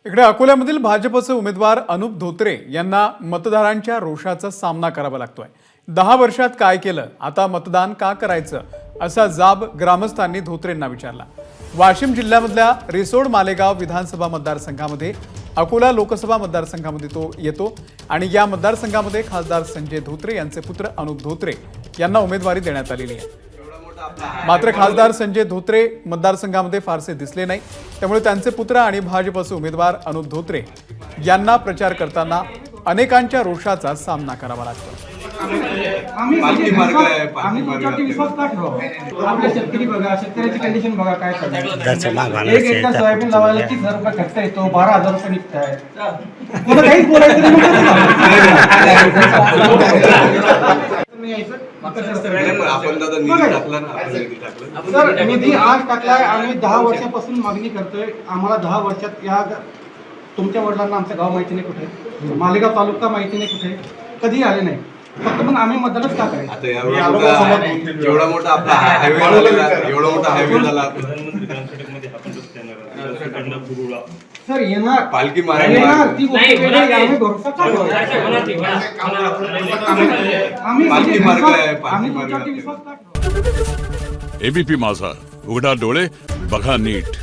इकडे अकोल्यामधील भाजपचे उमेदवार अनुप धोत्रे यांना मतदारांच्या रोषाचा सामना करावा लागतोय। 10 वर्षात काय केलं, आता मतदान का करायचं, असा जाब ग्रामस्थांनी धोत्रेंना विचारला। वाशिम जिल्ह्यामधल्या रिसोड मालेगाव विधानसभा मतदारसंघामध्ये अकोला लोकसभा मतदारसंघामध्ये तो येतो आणि या मतदारसंघामध्ये खासदार संजय धोत्रे यांचे पुत्र अनुप धोत्रे यांना उमेदवारी देण्यात आलेली आहे। मात्र खासदार संजय धोत्रे मतदारसंघामध्ये फारसे दिसले नाही, त्यामुळे त्यांचे पुत्र आणि भाजपचे उमेदवार अनुप धोत्रे यांना प्रचार करताना अनेकांच्या रोषाचा सामना करावा लागतो। शेतकरी बघा, शेतकऱ्याची कंडिशन बघा काय चालू। एक एकर सोयाबीन लावायला 30,000 रुपये खर्च येतो, 12,000 रुपये निघताय। मला काहीच बोलायचं नाही। निधी आज टाकलाय, आम्ही 10 वर्षापासून मागणी करतोय। आम्हाला 10 वर्षात या तुमच्या वडिलांना आमचं गाव माहिती नाही कुठे, मालेगाव तालुका माहिती नाही कुठे, कधी आले नाही। फक्त मग आम्ही मतदानच का करायचं? आता एवढा मोठा आपला हायवे झाला, एवढा मोठा हायवे झाला सर, येणार पालखी येणार ती आम्ही भरोसा का पालखी मार्ग आहे, पालखी आम्ही मार्ग विश्वास का एबीपी माझा, उघडा डोळे बघा नीट।